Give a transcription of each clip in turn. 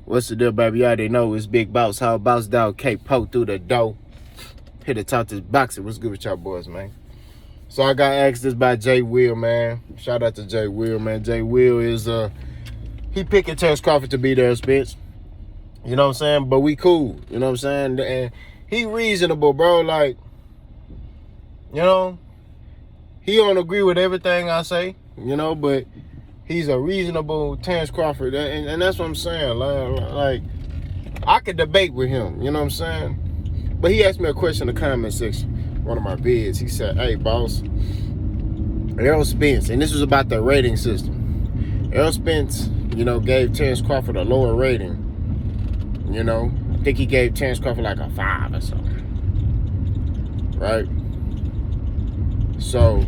What's the deal, baby? You already know it's Big Boss. How Boss Dog K-Po through the door. Here to talk this boxing. What's good with y'all boys, man? So I got asked this by Jay Will, man. Shout out to Jay Will, man. Jay Will is, he picking Terence Crawford to be there, Spence. You know what I'm saying? But we cool. You know what I'm saying? And he reasonable, bro. Like, you know, he don't agree with everything I say, you know, but he's a reasonable Terence Crawford. And that's what I'm saying. Like, I could debate with him, you know what I'm saying? But he asked me a question in the comment section, one of my vids. He said, hey, boss, Errol Spence, and this was about the rating system. Errol Spence, you know, gave Terence Crawford a lower rating. You know, I think he gave Terence Crawford like a 5 or something. Right? So,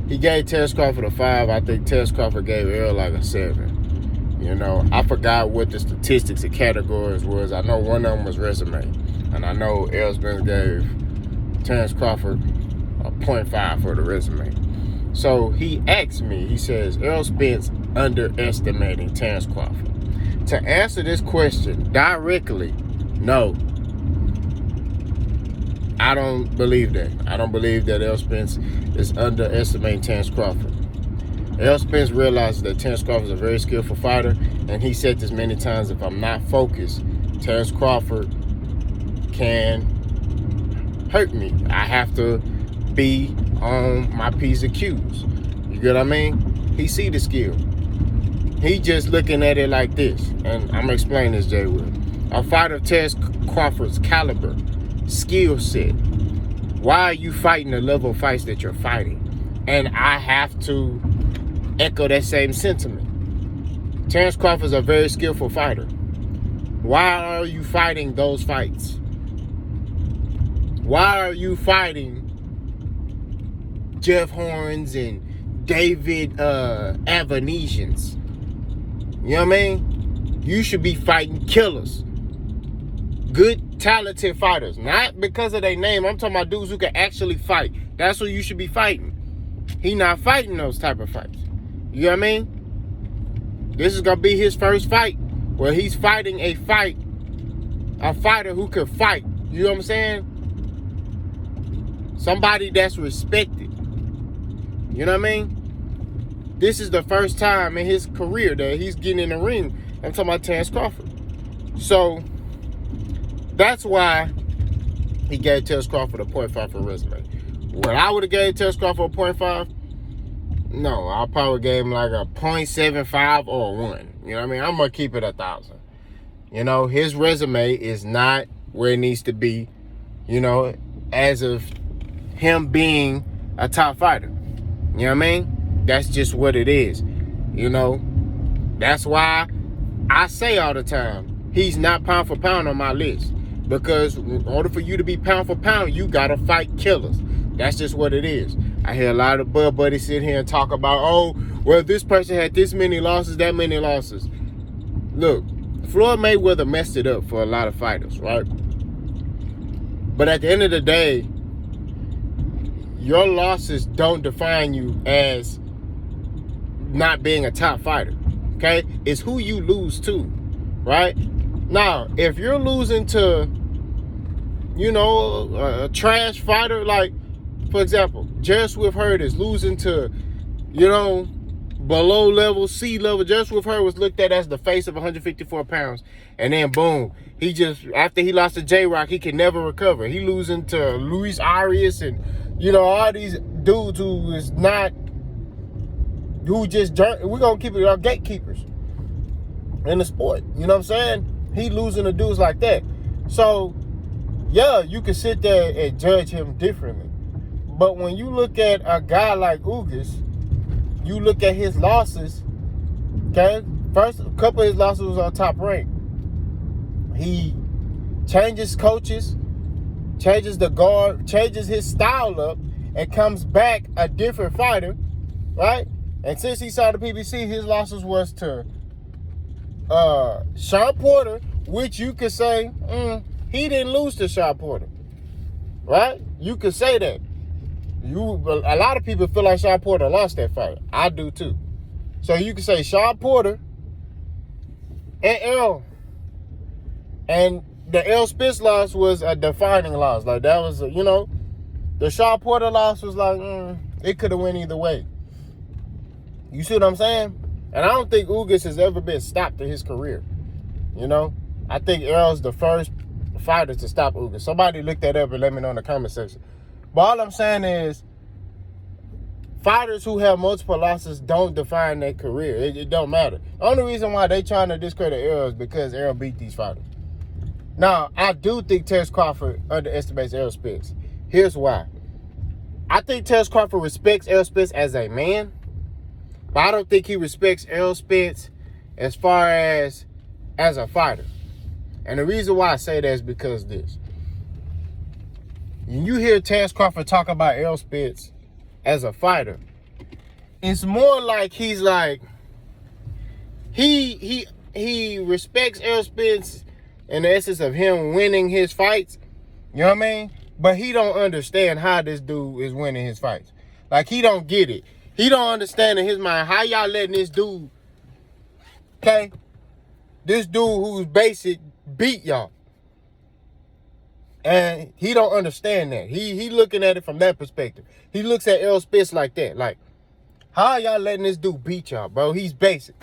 he gave Terence Crawford a 5. I think Terence Crawford gave Errol like a 7. You know, I forgot what the statistics and categories was. I know one of them was resume. And I know Errol Spence gave Terence Crawford a 0.5 for the resume. So he asked me, he says, Errol Spence underestimating Terence Crawford. To answer this question directly, no. I don't believe that. I don't believe that Errol Spence is underestimating Terence Crawford. Errol Spence realizes that Terence Crawford is a very skillful fighter, and he said this many times, if I'm not focused, Terence Crawford can hurt me. I have to be on my P's and Q's. You get what I mean? He see the skill. He just looking at it like this, and I'm gonna explain this, Jay Will. A fighter of Terence Crawford's caliber, skill set, why are you fighting the level of fights that you're fighting? And I have to echo that same sentiment. Terence Crawford's a very skillful fighter. Why are you fighting those fights? Why are you fighting Jeff Horns and David Avanesians? You know what I mean? You should be fighting killers. Good, talented fighters. Not because of their name. I'm talking about dudes who can actually fight. That's who you should be fighting. He not fighting those type of fights. You know what I mean? This is going to be his first fight where he's fighting a fighter who can fight. You know what I'm saying? Somebody that's respected. You know what I mean? This is the first time in his career that he's getting in the ring. I'm talking about Terence Crawford. So, that's why he gave Terence Crawford a 0.5 for resume. When I would have gave Terence Crawford a 0.5, no, I probably gave him like a 0.75 or a 1. You know what I mean? I'm going to keep it 1,000. You know, his resume is not where it needs to be, you know, as of him being a top fighter. You know what I mean? That's just what it is. You know, that's why I say all the time, he's not pound for pound on my list. Because in order for you to be pound for pound, you got to fight killers. That's just what it is. I hear a lot of bud buddies sit here and talk about, oh, well, this person had this many losses, that many losses. Look, Floyd Mayweather messed it up for a lot of fighters, right? But at the end of the day, your losses don't define you as not being a top fighter, okay? It's who you lose to, right? Now, if you're losing to, you know, a trash fighter, like, for example, Jared Swift-Hurd is losing to, you know, below level, C level. Jared Swift-Hurd was looked at as the face of 154 pounds, and then boom, he just, after he lost to J-Rock, he can never recover. He losing to Luis Arias and, you know, all these dudes who is not, who just, we're going to keep it our gatekeepers in the sport. You know what I'm saying? He losing to dudes like that. So, yeah, you can sit there and judge him differently. But when you look at a guy like Ugas, you look at his losses, okay? First, a couple of his losses was on Top Rank. He changes coaches, changes the guard, changes his style up, and comes back a different fighter, right? And since he saw the PBC, his losses was to Sean Porter, which you could say, he didn't lose to Sean Porter, right? You could say that. A lot of people feel like Sean Porter lost that fight. I do too. So you can say Sean Porter And Errol. And the Errol Spence loss was a defining loss. Like, that was, the Shaw Porter loss was like, it could have went either way. You see what I'm saying? And I don't think Ugas has ever been stopped in his career. I think Errol's the first fighter to stop Ugas. Somebody look that up and let me know in the comment section. But all I'm saying is, fighters who have multiple losses don't define their career. It don't matter. The only reason why they trying to discredit Errol is because Errol beat these fighters. Now, I do think Terence Crawford underestimates Errol Spence. Here's why. I think Terence Crawford respects Errol Spence as a man, but I don't think he respects Errol Spence as far as a fighter. And the reason why I say that is because of this. When you hear Terence Crawford talk about Errol Spence as a fighter, it's more like he's like, he respects Errol Spence in the essence of him winning his fights. You know what I mean? But he don't understand how this dude is winning his fights. Like, he don't get it. He don't understand in his mind how y'all letting this dude, okay, this dude who's basic beat y'all. And he don't understand that. He looking at it from that perspective. He looks at Errol Spence like that. Like, how y'all letting this dude beat y'all, bro? He's basic.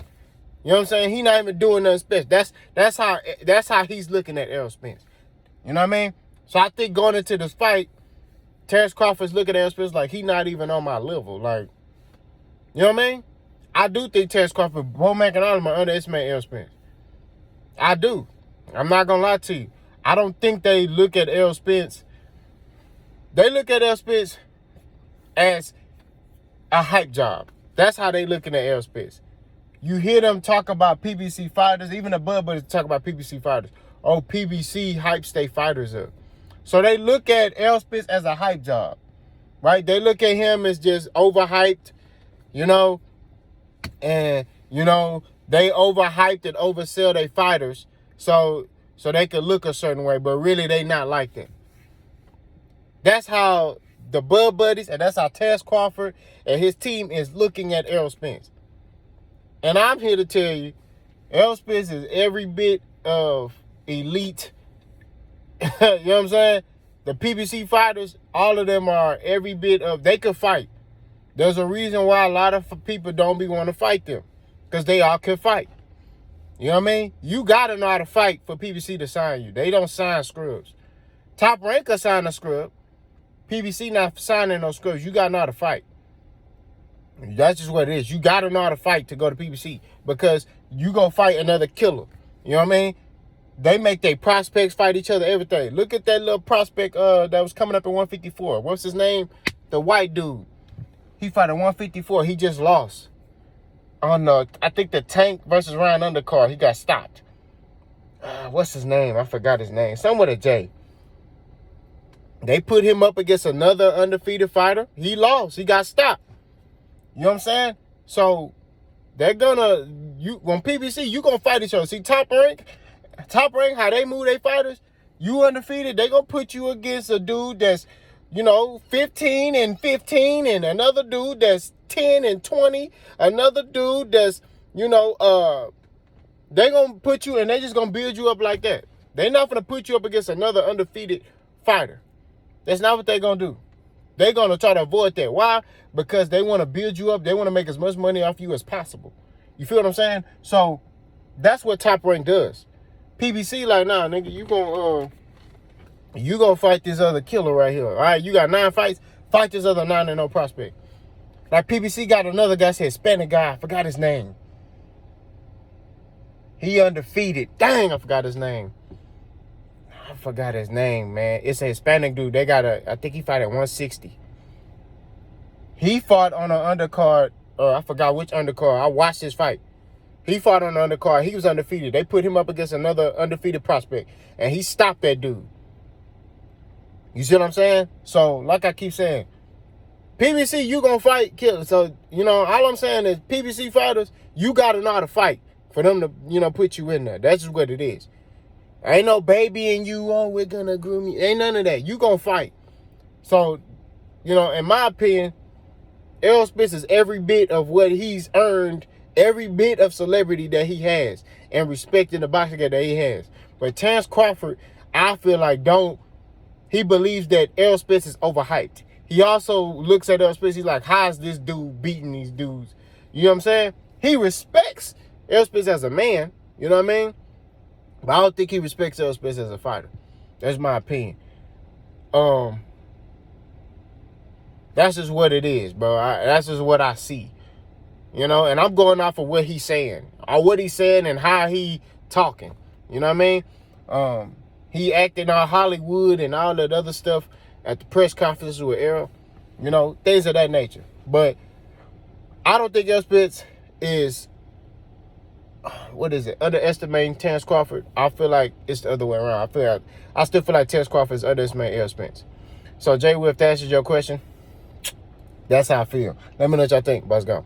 You know what I'm saying? He not even doing nothing special. That's how he's looking at Errol Spence. You know what I mean? So I think going into this fight, Terence Crawford's looking at Errol Spence like he not even on my level. Like, you know what I mean? I do think Terence Crawford, Bo McAnally, underestimate Errol Spence. I do. I'm not gonna lie to you. I don't think they look at Errol Spence. They look at Errol Spence as a hype job. That's how they looking at Errol Spence. You hear them talk about PBC fighters, even the Bud Buddies talk about PBC fighters. Oh, PBC hypes they fighters up. So they look at Errol Spence as a hype job, right? They look at him as just overhyped, and, they overhyped and oversell their fighters so they could look a certain way, but really they not like that. That's how the Bud Buddies, and that's how Terence Crawford and his team is looking at Errol Spence. And I'm here to tell you, Errol Spence is every bit of elite. You know what I'm saying? The PBC fighters, all of them are every bit of, they could fight. There's a reason why a lot of people don't be want to fight them, because they all can fight. You know what I mean? You got to know how to fight for PBC to sign you. They don't sign scrubs. Top Ranker sign a scrub. PBC not signing no scrubs. You got to know how to fight. That's just what it is. You got to know how to fight to go to PBC, because you going to fight another killer. You know what I mean? They make their prospects fight each other, everything. Look at that little prospect that was coming up at 154. What's his name? The white dude. He fought at 154. He just lost. On I think the Tank versus Ryan undercard. He got stopped. What's his name? I forgot his name. Something with a J. They put him up against another undefeated fighter. He lost. He got stopped. You know what I'm saying? So they're gonna, on PBC, you gonna fight each other. See, top rank, how they move their fighters, you undefeated, they gonna put you against a dude that's, 15 and 15, and another dude that's 10 and 20, another dude that's, they gonna put you, and they just gonna build you up like that. They're not gonna put you up against another undefeated fighter. That's not what they're gonna do. They're gonna try to avoid that. Why? Because they want to build you up. They want to make as much money off you as possible. You feel what I'm saying? So that's what Top Rank does. PBC like, nah, nigga, you gonna fight this other killer right here. All right, you got 9 fights. Fight this other 9-0 prospect. Like PBC got another guy, Hispanic guy. I forgot his name. He undefeated. Dang, I forgot his name. Man. It's a Hispanic dude. I think he fought at 160. He fought on an undercard. I forgot which undercard. I watched his fight. He fought on the undercard. He was undefeated. They put him up against another undefeated prospect, and he stopped that dude. You see what I'm saying? So, like I keep saying, PBC, you gonna fight killers. So, all I'm saying is PBC fighters, you gotta know how to fight for them to, put you in there. That's just what it is. Ain't no baby in you, we're gonna groom you. Ain't none of that. You gonna fight. So, in my opinion, Errol Spence is every bit of what he's earned every bit of celebrity that he has and respect in the boxing game that he has. But Terence Crawford, I feel like he believes that Errol Spence is overhyped. He also looks at Errol Spence, he's like, how is this dude beating these dudes? You know what I'm saying? He respects Errol Spence as a man, you know what I mean? But I don't think he respects Errol Spence as a fighter. That's my opinion. That's just what it is, bro. That's just what I see. You know, and I'm going off of what he's saying. Or what he's saying and how he talking. You know what I mean? He acting on Hollywood and all that other stuff at the press conferences with Errol. You know, things of that nature. But I don't think Errol Spence is, underestimating Terence Crawford. I feel like it's the other way around. I still feel like Terence Crawford is underestimating Errol Spence. So, Jay, if that answers your question, that's how I feel. Let me know what y'all think. Let's go.